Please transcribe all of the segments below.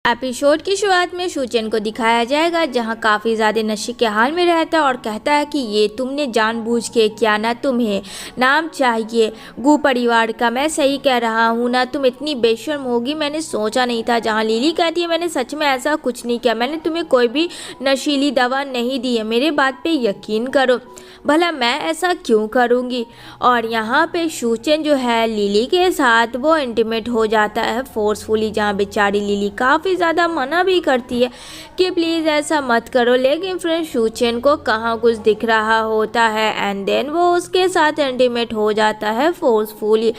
Episode की शुरुआत में शूचेन को दिखाया जाएगा जहां काफ़ी ज़्यादा नशे के हाल में रहता है और कहता है कि ये तुमने जानबूझ के किया, ना तुम्हें नाम चाहिए गू परिवार का। मैं सही कह रहा हूँ ना, तुम इतनी बेशर्म होगी मैंने सोचा नहीं था। जहां लिली कहती है मैंने सच में ऐसा कुछ नहीं किया, मैंने तुम्हें कोई भी नशीली दवा नहीं दी है, मेरे बात पे यकीन करो। भला मैं ऐसा क्यों करूँगी। और यहाँ पे शूचेन जो है लिली के साथ वो इंटीमेट हो जाता है फोर्सफुली, जहाँ बेचारी लिली काफ़ी ज़्यादा मना भी करती है कि प्लीज़ ऐसा मत करो, लेकिन फ्रेंड शूचेन को कहाँ कुछ दिख रहा होता है एंड देन वो उसके साथ इंटीमेट हो जाता है फोर्सफुली।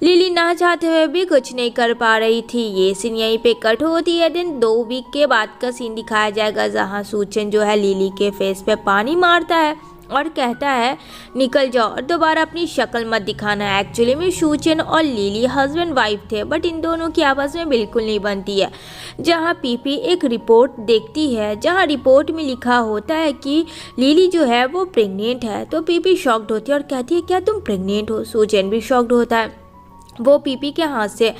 लिली ना चाहते हुए भी कुछ नहीं कर पा रही थी। ये सीन यहीं पे कट होती है। दिन 2 वीक के बाद का सीन दिखाया जाएगा जहाँ शूचेन जो है लिली के फेस पे पानी मारता है और कहता है निकल जाओ और दोबारा अपनी शक्ल मत दिखाना। एक्चुअली में शूचेन और लिली हस्बैंड वाइफ थे, बट इन दोनों की आपस में बिल्कुल नहीं बनती है। जहां पीपी एक रिपोर्ट देखती है जहां रिपोर्ट में लिखा होता है कि लिली जो है वो प्रेग्नेंट है, तो पीपी शॉक्ड होती है और कहती है क्या तुम प्रेग्नेंट हो। शूचेन भी शॉक्ड होता है, वो पीपी के हाथ से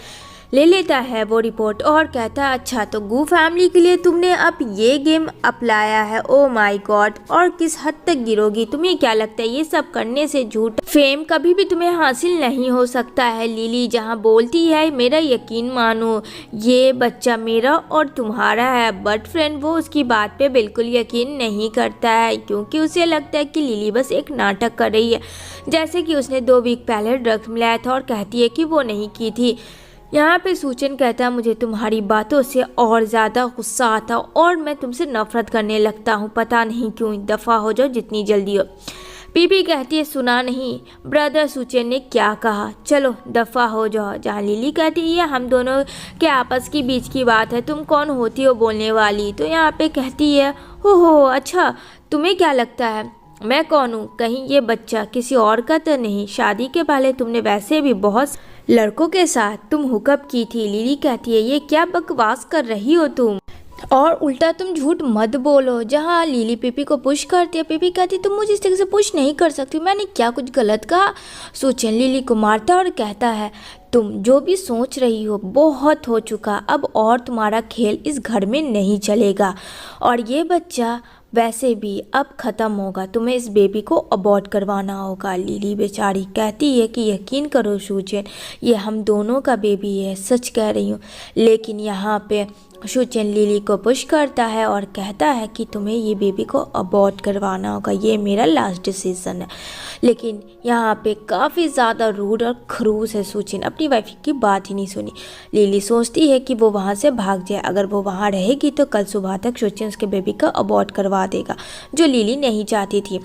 ले लेता है वो रिपोर्ट और कहता है अच्छा तो गू फैमिली के लिए तुमने अब ये गेम अपनाया है, ओ माय गॉड, और किस हद तक गिरोगी। तुम्हें क्या लगता है ये सब करने से झूठ फेम कभी भी तुम्हें हासिल नहीं हो सकता है। लिली जहाँ बोलती है मेरा यकीन मानो ये बच्चा मेरा और तुम्हारा है, बट फ्रेंड वो उसकी बात पे बिल्कुल यकीन नहीं करता है क्योंकि उसे लगता है कि लिली बस एक नाटक कर रही है, जैसे कि उसने 2 वीक पहले ड्रग्स मिलाया था और कहती है कि वो नहीं की थी। यहाँ पे शूचेन कहता है मुझे तुम्हारी बातों से और ज़्यादा गुस्सा आता और मैं तुमसे नफरत करने लगता हूँ, पता नहीं क्यों, दफ़ा हो जाओ जितनी जल्दी हो। पीपी कहती है सुना नहीं ब्रदर शूचेन ने क्या कहा, चलो दफ़ा हो जाओ। जहाँ लिली कहती है ये हम दोनों के आपस की बीच की बात है, तुम कौन होती हो बोलने वाली। तो यहाँ पे कहती है हो अच्छा तुम्हें क्या लगता है मैं कौन हूँ, कहीं ये बच्चा किसी और का तो नहीं। शादी के पहले तुमने वैसे भी बहुत लड़कों के साथ तुम हुकअप की थी। लिली कहती है ये क्या बकवास कर रही हो तुम, और उल्टा तुम झूठ मत बोलो। जहाँ लिली पीपी को पुश करती है, पीपी कहती है तुम मुझे इस तरह से पुश नहीं कर सकती, मैंने क्या कुछ गलत कहा। शूचेन लिली को मारता है और कहता है तुम जो भी सोच रही हो बहुत हो चुका, अब और तुम्हारा खेल इस घर में नहीं चलेगा और ये बच्चा वैसे भी अब ख़त्म होगा, तुम्हें इस बेबी को अबॉर्ट करवाना होगा। लिली बेचारी कहती है कि यकीन करो शूचेन ये हम दोनों का बेबी है, सच कह रही हूँ। लेकिन यहाँ पे शूचेन लिली को पुश करता है और कहता है कि तुम्हें ये बेबी को अबॉर्ट करवाना होगा, ये मेरा लास्ट डिसीज़न है। लेकिन यहाँ पे काफ़ी ज़्यादा रूड और खरूस है शूचेन, अपनी वाइफ की बात ही नहीं सुनी। लिली सोचती है कि वो वहाँ से भाग जाए, अगर वो वहाँ रहेगी तो कल सुबह तक शूचेन उसके बेबी का अबॉर्ट करवा देगा, जो लिली नहीं चाहती थी।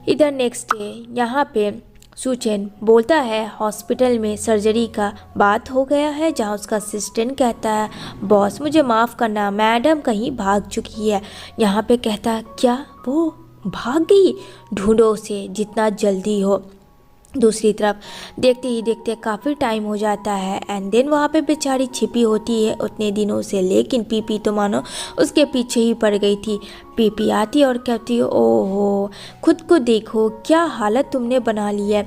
इधर नेक्स्ट डे यहाँ पे शूचेन बोलता है हॉस्पिटल में सर्जरी का बात हो गया है, जहाँ उसका असिस्टेंट कहता है बॉस मुझे माफ़ करना मैडम कहीं भाग चुकी है। यहाँ पे कहता है क्या वो भाग गई, ढूंढो उसे जितना जल्दी हो। दूसरी तरफ देखते ही देखते काफ़ी टाइम हो जाता है एंड देन वहाँ पे बेचारी छिपी होती है उतने दिनों से, लेकिन पीपी तो मानो उसके पीछे ही पड़ गई थी। पीपी आती है और कहती है ओहो खुद को देखो क्या हालत तुमने बना ली है।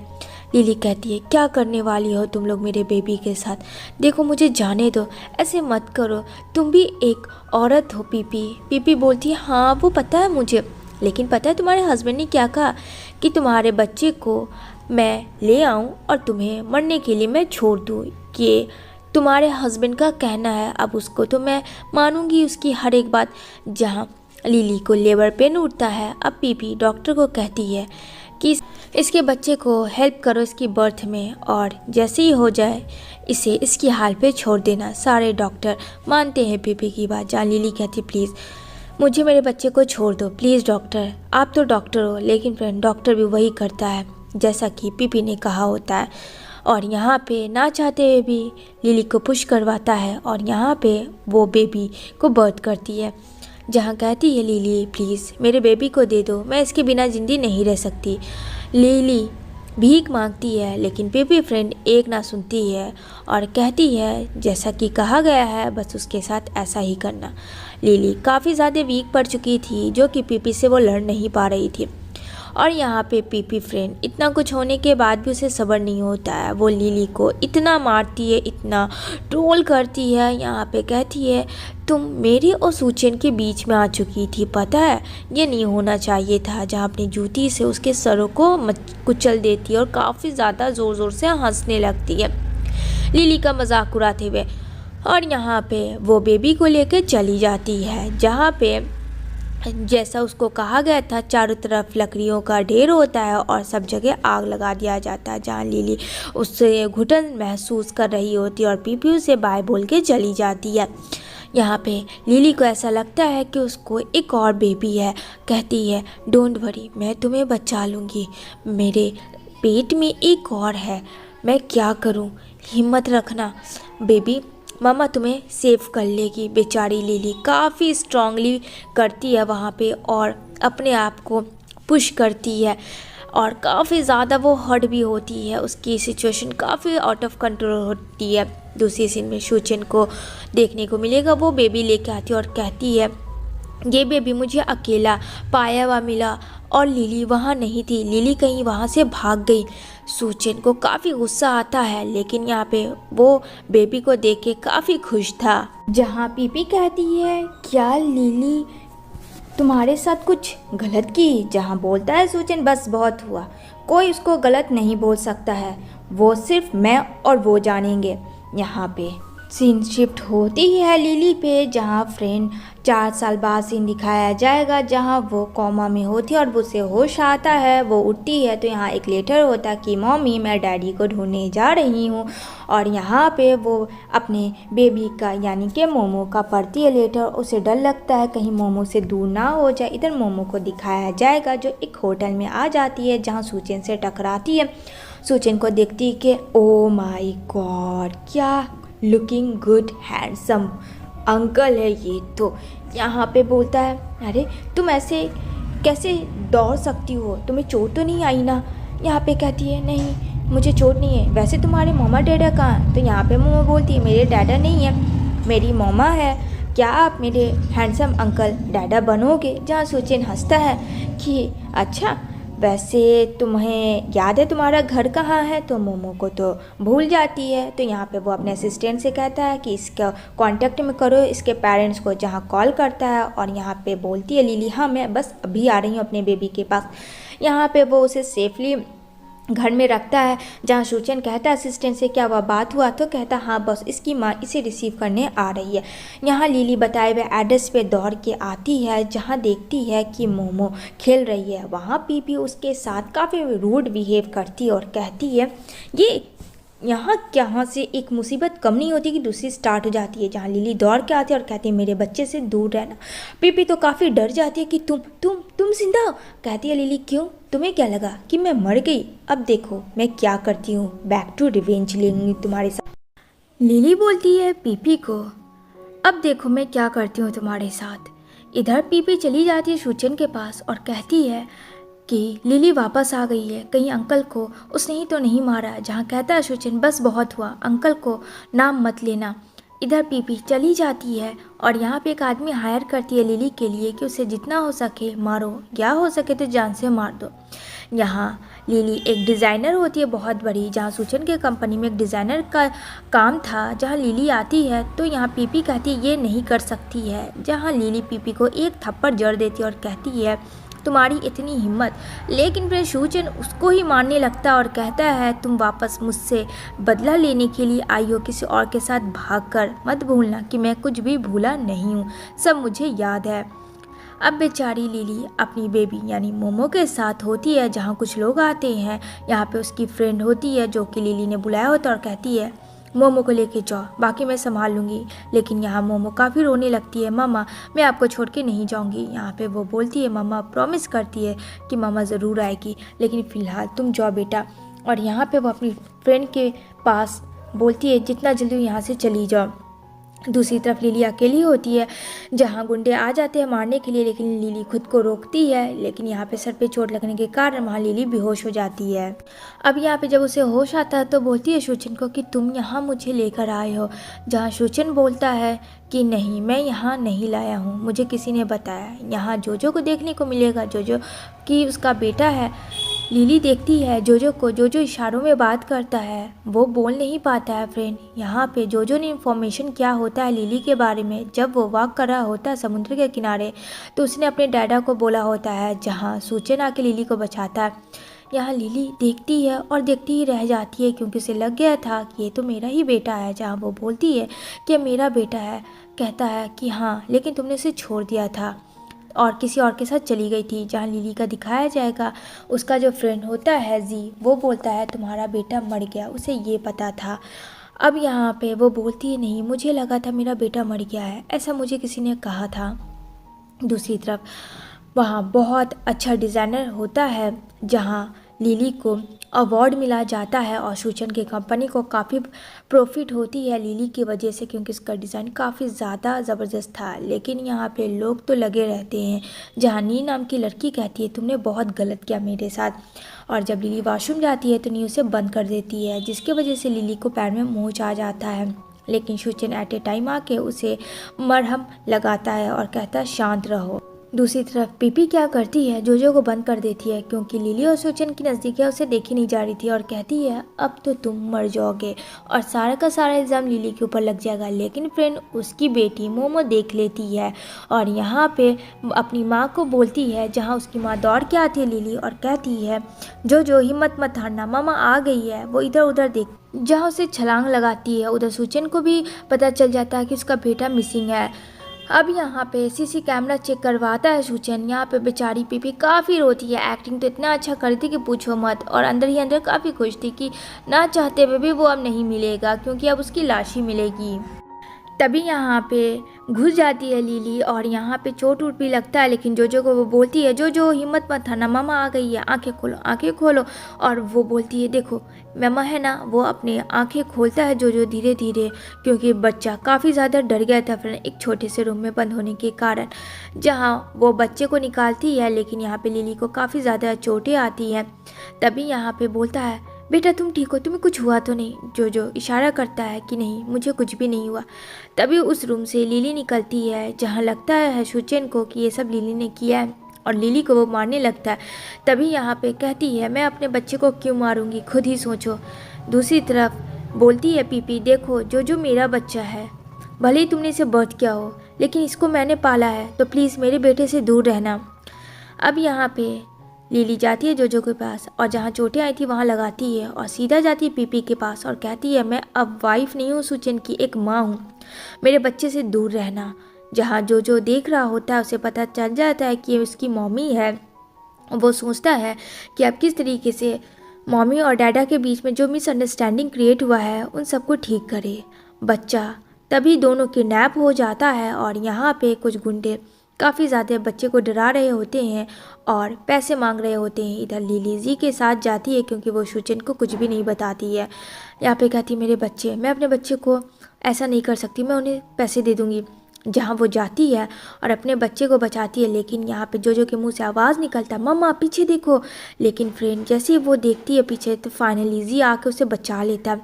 लिली कहती है क्या करने वाली हो तुम लोग मेरे बेबी के साथ, देखो मुझे जाने दो, ऐसे मत करो, तुम भी एक औरत हो। पीपी बोलती है हाँ वो पता है मुझे, लेकिन पता है तुम्हारे हस्बैंड ने क्या कहा कि तुम्हारे बच्चे को मैं ले आऊं और तुम्हें मरने के लिए मैं छोड़ दूं, कि तुम्हारे हस्बैंड का कहना है, अब उसको तो मैं मानूंगी उसकी हर एक बात। जहां लिली को लेबर पेन उठता है, अब पीपी डॉक्टर को कहती है कि इसके बच्चे को हेल्प करो इसकी बर्थ में, और जैसे ही हो जाए इसे इसकी हाल पे छोड़ देना। सारे डॉक्टर मानते हैं पीपी की बात। जहाँ लिली कहती प्लीज़ मुझे मेरे बच्चे को छोड़ दो प्लीज़ डॉक्टर, आप तो डॉक्टर हो। लेकिन फ्रेंड डॉक्टर भी वही करता है जैसा कि पीपी ने कहा होता है, और यहाँ पे ना चाहते हुए भी लिली को पुश करवाता है और यहाँ पे वो बेबी को बर्थ करती है। जहाँ कहती है लिली प्लीज़ मेरे बेबी को दे दो, मैं इसके बिना ज़िंदगी नहीं रह सकती। लिली भीख मांगती है लेकिन पीपी फ्रेंड एक ना सुनती है और कहती है जैसा कि कहा गया है बस उसके साथ ऐसा ही करना। लिली काफ़ी ज़्यादा वीक पड़ चुकी थी, जो कि पीपी से वो लड़ नहीं पा रही थी और यहाँ पे पीपी फ्रेंड इतना कुछ होने के बाद भी उसे सब्र नहीं होता है। वो लिली को इतना मारती है, इतना ट्रोल करती है। यहाँ पे कहती है तुम मेरी और सूचन के बीच में आ चुकी थी, पता है ये नहीं होना चाहिए था। जहाँ अपनी जूती से उसके सरों को कुचल देती है और काफ़ी ज़्यादा ज़ोर ज़ोर से हंसने लगती है लिली का मजाक उड़ाते हुए। और यहाँ पे वो बेबी को लेकर चली जाती है, जहाँ पे जैसा उसको कहा गया था चारों तरफ लकड़ियों का ढेर होता है और सब जगह आग लगा दिया जाता है। जहाँ लिली उससे घुटन महसूस कर रही होती है और पीपी उसे बाय बोल के चली जाती है। यहाँ पे लिली को ऐसा लगता है कि उसको एक और बेबी है। कहती है डोंट वरी, मैं तुम्हें बचा लूँगी, मेरे पेट में एक और है, मैं क्या करूँ, हिम्मत रखना बेबी, मामा तुम्हें सेव कर लेगी। बेचारी लिली काफ़ी स्ट्रांगली करती है वहाँ पे और अपने आप को पुश करती है और काफ़ी ज़्यादा वो हर्ट भी होती है। उसकी सिचुएशन काफ़ी आउट ऑफ कंट्रोल होती है। दूसरी सीन में सूचन को देखने को मिलेगा, वो बेबी लेके आती है और कहती है ये बेबी मुझे अकेला पाया हुआ मिला और लिली वहाँ नहीं थी, लिली कहीं वहाँ से भाग गई। सूचन को काफ़ी गुस्सा आता है, लेकिन यहाँ पे वो बेबी को देख के काफ़ी खुश था। जहाँ पीपी कहती है क्या लिली तुम्हारे साथ कुछ गलत की? जहाँ बोलता है सूचन बस बहुत हुआ, कोई उसको गलत नहीं बोल सकता है, वो सिर्फ मैं और वो जानेंगे। यहाँ पे सीन शिफ्ट होती है लिली पे, जहाँ फ्रेंड 4 साल बाद सीन दिखाया जाएगा, जहाँ वो कोमा में होती है और उसे होश आता है। वो उठती है तो यहाँ एक लेटर होता है कि मम्मी मैं डैडी को ढूंढने जा रही हूँ। और यहाँ पे वो अपने बेबी का यानी कि मोमो का पढ़ती है लेटर। उसे डर लगता है कहीं मोमो से दूर ना हो जाए। इधर मोमो को दिखाया जाएगा जो एक होटल में आ जाती है, जहाँ सूचन से टकराती है। सूचन को देखती है कि ओ माई गॉड क्या लुकिंग गुड हैंडसम अंकल है ये तो। यहाँ पे बोलता है अरे तुम ऐसे कैसे दौड़ सकती हो, तुम्हें चोट तो नहीं आई ना? यहाँ पे कहती है नहीं मुझे चोट नहीं है, वैसे तुम्हारे मम्मा डैडा कहाँ? तो यहाँ पे मम्मा बोलती है मेरे डैडा नहीं है, मेरी मम्मा है, क्या आप मेरे हैंडसम अंकल डैडा बनोगे? जहाँ सूचन हंसता है कि अच्छा वैसे तुम्हें याद है तुम्हारा घर कहाँ है? तो मोमो को तो भूल जाती है। तो यहाँ पे वो अपने असिस्टेंट से कहता है कि इसका कांटेक्ट में करो इसके पेरेंट्स को, जहाँ कॉल करता है। और यहाँ पे बोलती है लिली हाँ मैं बस अभी आ रही हूँ अपने बेबी के पास। यहाँ पे वो उसे सेफली घर में रखता है, जहाँ सूचन कहता है असिस्टेंट से क्या वह बात हुआ? तो कहता हाँ बस इसकी माँ इसे रिसीव करने आ रही है। यहाँ लिली बताए हुए एड्रेस पे दौड़ के आती है, जहाँ देखती है कि मोमो खेल रही है। वहाँ पीपी उसके साथ काफ़ी रूड बिहेव करती है और कहती है ये यहाँ से एक मुसीबत कम नहीं होती कि दूसरी स्टार्ट हो जाती है। जहाँ लिली दौड़ के आती है और कहती है मेरे बच्चे से दूर रहना। पीपी तो काफ़ी डर जाती है कि तुम जिंदा हो? कहती है लिली क्यों, तुम्हें क्या लगा कि मैं मर गई? अब देखो मैं क्या करती हूँ, बैक टू रिवेंज लेंगी तुम्हारे साथ। लिली बोलती है पीपी को अब देखो मैं क्या करती हूँ तुम्हारे साथ। इधर पीपी चली जाती है सूचन के पास और कहती है कि लिली वापस आ गई है, कहीं अंकल को उसने ही तो नहीं मारा। जहाँ कहता है सूचन बस बहुत हुआ, अंकल को नाम मत लेना। इधर पीपी चली जाती है और यहाँ पे एक आदमी हायर करती है लिली के लिए कि उसे जितना हो सके मारो, या हो सके तो जान से मार दो। यहाँ लिली एक डिज़ाइनर होती है बहुत बड़ी, जहाँ सूचन के कंपनी में एक डिज़ाइनर का काम था। जहाँ लिली आती है तो यहाँ पीपी कहती है ये नहीं कर सकती है। जहाँ लिली पीपी को एक थप्पड़ जड़ देती है और कहती है तुम्हारी इतनी हिम्मत। लेकिन फिर सूचन उसको ही मारने लगता है और कहता है तुम वापस मुझसे बदला लेने के लिए आई हो किसी और के साथ भागकर। मत भूलना कि मैं कुछ भी भूला नहीं हूँ, सब मुझे याद है। अब बेचारी लिली अपनी बेबी यानी मोमो के साथ होती है, जहाँ कुछ लोग आते हैं। यहाँ पे उसकी फ्रेंड होती है जो कि लिली ने बुलाया होता है और कहती है मोमो को लेके जाओ, बाकी मैं संभाल लूँगी। लेकिन यहाँ मोमो काफ़ी रोने लगती है, मामा मैं आपको छोड़ के नहीं जाऊँगी। यहाँ पे वो बोलती है मामा प्रॉमिस करती है कि मामा ज़रूर आएगी, लेकिन फ़िलहाल तुम जाओ बेटा। और यहाँ पे वो अपनी फ्रेंड के पास बोलती है जितना जल्दी यहाँ से चली जाओ। दूसरी तरफ लिली अकेली होती है, जहाँ गुंडे आ जाते हैं मारने के लिए, लेकिन लिली खुद को रोकती है। लेकिन यहाँ पे सर पे चोट लगने के कारण वहाँ लिली बेहोश हो जाती है। अब यहाँ पे जब उसे होश आता है तो बोलती है शूचन को कि तुम यहाँ मुझे लेकर आए हो, जहाँ शूचन बोलता है कि नहीं, मैं यहाँ नहीं लाया हूँ, मुझे किसी ने बताया, यहाँ जोजो को देखने को मिलेगा, जोजो की उसका बेटा है। लिली देखती है जोजो को, जोजो इशारों में बात करता है, वो बोल नहीं पाता है फ्रेंड। यहाँ पे जोजो ने इन्फॉर्मेशन किया होता है लिली के बारे में। जब वो वॉक कर रहा होता है समुद्र के किनारे, तो उसने अपने डैडा को बोला होता है, जहाँ सूचन आके लिली को बचाता है। यहाँ लिली देखती है और देखती ही रह जाती है, क्योंकि उसे लग गया था कि ये तो मेरा ही बेटा है। जहाँ वो बोलती है कि मेरा बेटा है, कहता है कि हाँ, लेकिन तुमने उसे छोड़ दिया था और किसी और के साथ चली गई थी। जहाँ लिली का दिखाया जाएगा, उसका जो फ्रेंड होता है जी, वो बोलता है तुम्हारा बेटा मर गया, उसे ये पता था। अब यहाँ पे वो बोलती है नहीं, मुझे लगा था मेरा बेटा मर गया है, ऐसा मुझे किसी ने कहा था। दूसरी तरफ वहाँ बहुत अच्छा डिज़ाइनर होता है, जहाँ लिली को अवार्ड मिला जाता है और सूचन की कंपनी को काफ़ी प्रॉफिट होती है लिली की वजह से, क्योंकि इसका डिज़ाइन काफ़ी ज़्यादा ज़बरदस्त था। लेकिन यहाँ पे लोग तो लगे रहते हैं। जहाँ नी नाम की लड़की कहती है तुमने बहुत गलत किया मेरे साथ, और जब लिली वॉशरूम जाती है तो नी उसे बंद कर देती है, जिसकी वजह से लिली को पैर में मोच आ जाता है। लेकिन सूचन एट ए टाइम आके उसे मरहम लगाता है और कहता है शांत रहो। दूसरी तरफ पीपी क्या करती है, जोजो को बंद कर देती है, क्योंकि लिली और सूचन की नज़दीकियाँ उसे देखी नहीं जा रही थी, और कहती है अब तो तुम मर जाओगे, और सारा का सारा इल्ज़ाम लिली के ऊपर लग जाएगा। लेकिन फ्रेंड उसकी बेटी मोमो देख लेती है और यहाँ पे अपनी माँ को बोलती है, जहाँ उसकी माँ दौड़ के आती है लिली और कहती है जो हिम्मत मत हारना, मामा आ गई है। वो इधर उधर देख, जहाँ उसे छलांग लगाती है। उधर सूचन को भी पता चल जाता है कि उसका बेटा मिसिंग है। अब यहाँ पे सीसी कैमरा चेक करवाता है सूचन। यहाँ पे बेचारी पीपी काफ़ी रोती है, एक्टिंग तो इतना अच्छा करी थी कि पूछो मत, और अंदर ही अंदर काफ़ी खुश थी कि ना चाहते हुए भी वो अब नहीं मिलेगा, क्योंकि अब उसकी लाश ही मिलेगी। तभी यहाँ पे घुस जाती है लिली और यहाँ पे चोट वोट भी लगता है, लेकिन जोजो को वो बोलती है जो हिम्मत मत थाना, मामा आ गई है, आंखें खोलो आंखें खोलो। और वो बोलती है देखो मामा है ना। वो अपने आंखें खोलता है जोजो धीरे धीरे, क्योंकि बच्चा काफ़ी ज़्यादा डर गया था फिर एक छोटे से रूम में बंद होने के कारण। जहाँ वो बच्चे को निकालती है, लेकिन यहाँ पे लिली को काफ़ी ज़्यादा चोटें आती हैं। तभी यहाँ पे बोलता है बेटा तुम ठीक हो, तुम्हें कुछ हुआ तो नहीं। जो इशारा करता है कि नहीं मुझे कुछ भी नहीं हुआ। तभी उस रूम से लिली निकलती है, जहाँ लगता है सूचन को कि ये सब लिली ने किया है, और लिली को वो मारने लगता है। तभी यहाँ पे कहती है मैं अपने बच्चे को क्यों मारूंगी, खुद ही सोचो। दूसरी तरफ बोलती है पीपी देखो जो मेरा बच्चा है, भले ही तुमने इसे बर्थ किया हो, लेकिन इसको मैंने पाला है, तो प्लीज़ मेरे बेटे से दूर रहना। अब यहाँ पे लिली जाती है जोजो के पास, और जहाँ चोटें आई थी वहाँ लगाती है और सीधा जाती है पीपी के पास और कहती है मैं अब वाइफ नहीं हूँ सूचन की, एक माँ हूँ, मेरे बच्चे से दूर रहना। जहाँ जोजो देख रहा होता है उसे पता चल जाता है कि ये उसकी मम्मी है। वो सोचता है कि अब किस तरीके से मम्मी और डैडा के बीच में जो मिसअंडरस्टैंडिंग क्रिएट हुआ है उन सबको ठीक करे। बच्चा तभी दोनों किडनैप हो जाता है, और यहाँ पे कुछ गुंडे काफ़ी ज़्यादा बच्चे को डरा रहे होते हैं और पैसे मांग रहे होते हैं। इधर लिली जी के साथ जाती है, क्योंकि वो सूचन को कुछ भी नहीं बताती है। यहाँ पे कहती मेरे बच्चे, मैं अपने बच्चे को ऐसा नहीं कर सकती, मैं उन्हें पैसे दे दूँगी। जहाँ वो जाती है और अपने बच्चे को बचाती है, लेकिन यहाँ पे जो के मुंह से आवाज़ निकलता मम्मा पीछे देखो। लेकिन फ्रेंड जैसे ही वो देखती है पीछे, तो फाइनली जी आके उसे बचा लेता है।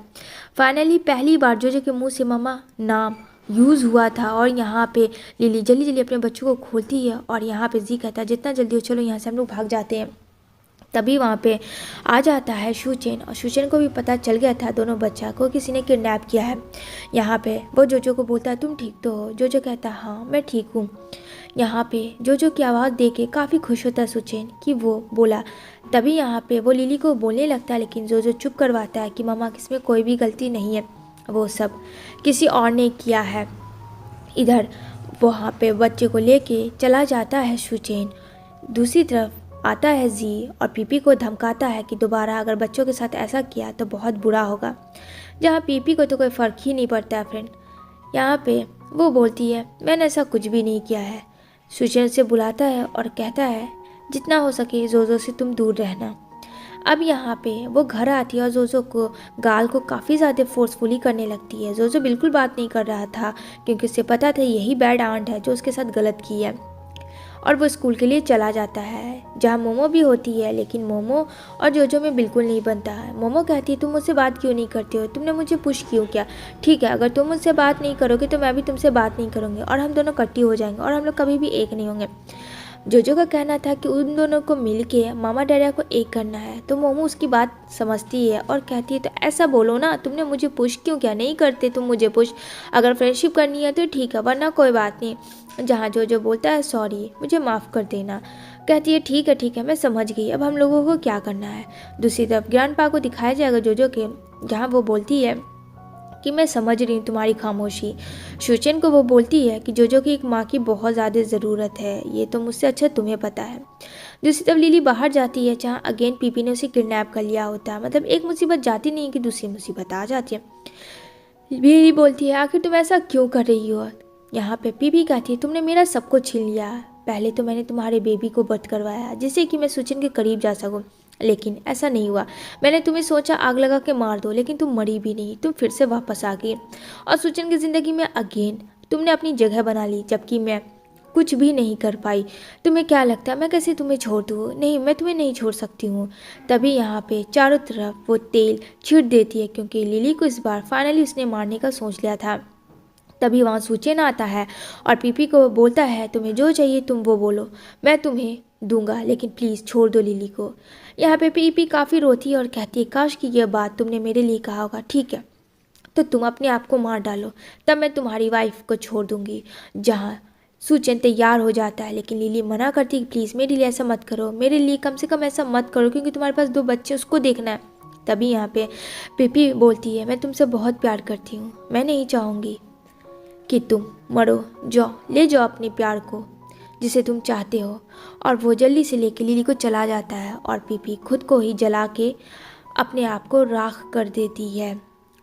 फाइनली पहली बार जो के मुंह से मम्मा नाम यूज़ हुआ था, और यहाँ पे लिली जल्दी जल्दी अपने बच्चों को खोलती है, और यहाँ पे जी कहता है जितना जल्दी हो चलो यहाँ से हम लोग भाग जाते हैं। तभी वहाँ पे आ जाता है सूचन, और सूचन को भी पता चल गया था दोनों बच्चा को किसी ने किडनैप किया है। यहाँ पे वो जोजो को बोलता है तुम ठीक तो हो। जोजो कहता है हाँ मैं ठीक हूँ। यहाँ पे जोजो की आवाज़ दे के काफ़ी खुश होता है सूचन कि वो बोला। तभी यहाँ पे वो लिली को बोलने लगता है, लेकिन जोजो चुप करवाता है कि मामा इसमें कोई भी गलती नहीं है, वो सब किसी और ने किया है। इधर वहाँ पे बच्चे को लेके चला जाता है सूचन। दूसरी तरफ आता है जी और पीपी को धमकाता है कि दोबारा अगर बच्चों के साथ ऐसा किया तो बहुत बुरा होगा। जहाँ पीपी को तो कोई फ़र्क ही नहीं पड़ता है फ्रेंड। यहाँ पे वो बोलती है मैंने ऐसा कुछ भी नहीं किया है। सूचन से बुलाता है और कहता है जितना हो सके जोजो से तुम दूर रहना। अब यहाँ पे वो घर आती है और जोजो को गाल को काफ़ी ज़्यादा फोर्सफुली करने लगती है। जोजो बिल्कुल बात नहीं कर रहा था क्योंकि उसे पता था यही बैड आंट है जो उसके साथ गलत की है। और वो स्कूल के लिए चला जाता है जहाँ मोमो भी होती है, लेकिन मोमो और जोजो में बिल्कुल नहीं बनता है। मोमो कहती है तुम मुझसे बात क्यों नहीं करते हो, तुमने मुझे पुश क्यों किया। ठीक है, अगर तुम मुझसे बात नहीं करोगे तो मैं भी तुमसे बात नहीं करूँगी और हम दोनों इकट्ठे हो जाएंगे और हम लोग कभी भी एक नहीं होंगे। जोजो का कहना था कि उन दोनों को मिलके मामा डैडा को एक करना है। तो मोमो उसकी बात समझती है और कहती है तो ऐसा बोलो ना, तुमने मुझे पुश क्यों किया, नहीं करते तुम मुझे पुश, अगर फ्रेंडशिप करनी है तो ठीक है वरना कोई बात नहीं। जहाँ जोजो बोलता है सॉरी मुझे माफ़ कर देना। कहती है ठीक है मैं समझ गई, अब हम लोगों को क्या करना है। दूसरी तरफ ग्रैंडपा को दिखाया जाएगा जोजो के, जहाँ वो बोलती है कि मैं समझ रही हूँ तुम्हारी खामोशी। शुचेन को वो बोलती है कि जोजो की एक माँ की बहुत ज़्यादा ज़रूरत है, ये तो मुझसे अच्छा तुम्हें पता है। दूसरी तरफ लिली बाहर जाती है जहाँ अगेन पीपी ने उसे किडनैप कर लिया होता है। मतलब एक मुसीबत जाती नहीं कि दूसरी मुसीबत आ जाती है। लिली बोलती है आखिर तुम ऐसा क्यों कर रही हो। यहाँ पे पीपी कहती है तुमने मेरा सब कुछ छीन लिया, पहले तो मैंने तुम्हारे बेबी को बर्थ करवाया जिससे कि मैं सुचिन के करीब जा सकूँ, लेकिन ऐसा नहीं हुआ। मैंने तुम्हें सोचा आग लगा के मार दो, लेकिन तुम मरी भी नहीं, तुम फिर से वापस आ गई और सुचिन की ज़िंदगी में अगेन तुमने अपनी जगह बना ली, जबकि मैं कुछ भी नहीं कर पाई। तुम्हें क्या लगता है मैं कैसे तुम्हें छोड़ दूँ, नहीं मैं तुम्हें नहीं छोड़ सकती हूँ। तभी यहाँ पे चारों तरफ वो तेल छीट देती है क्योंकि लिली को इस बार फाइनली उसने मारने का सोच लिया था। तभी वहाँ सुचेन आता है और पीपी को बोलता है तुम्हें जो चाहिए तुम वो बोलो, मैं तुम्हें दूंगा, लेकिन प्लीज़ छोड़ दो लिली को। यहाँ पे पीपी काफ़ी रोती है और कहती है काश कि यह बात तुमने मेरे लिए कहा होगा, ठीक है तो तुम अपने आप को मार डालो, तब मैं तुम्हारी वाइफ को छोड़ दूंगी। जहाँ सुचेन तैयार हो जाता है, लेकिन लिली मना करती है प्लीज़ मेरे लिए ऐसा मत करो, मेरे लिए कम से कम ऐसा मत करो क्योंकि तुम्हारे पास 2 बच्चे उसको देखना है। तभी यहाँ पे पीपी बोलती है मैं तुमसे बहुत प्यार करती हूँ, मैं नहीं चाहूँगी कि तुम मरो, जाओ ले जाओ अपने प्यार को जिसे तुम चाहते हो। और वो जल्दी से लेके लिली को चला जाता है और पीपी खुद को ही जला के अपने आप को राख कर देती है।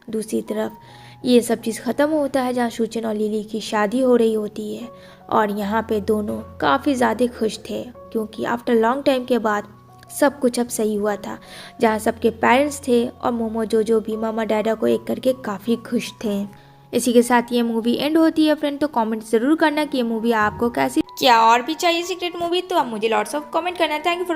दूसरी तरफ ये सब चीज़ ख़त्म होता है जहाँ सुचेन और लिली की शादी हो रही होती है और यहाँ पे दोनों काफ़ी ज़्यादा खुश थे क्योंकि आफ्टर लॉन्ग टाइम के बाद सब कुछ अब सही हुआ था। जहाँ सबके पेरेंट्स थे और मोमो जोजो भी मामा डैडा को एक करके काफ़ी खुश थे। इसी के साथ ये मूवी एंड होती है फ्रेंड। तो कमेंट ज़रूर करना कि ये मूवी आपको कैसी, क्या और भी चाहिए सीक्रेट मूवी तो आप मुझे लॉट्स ऑफ कमेंट करना। Thank you for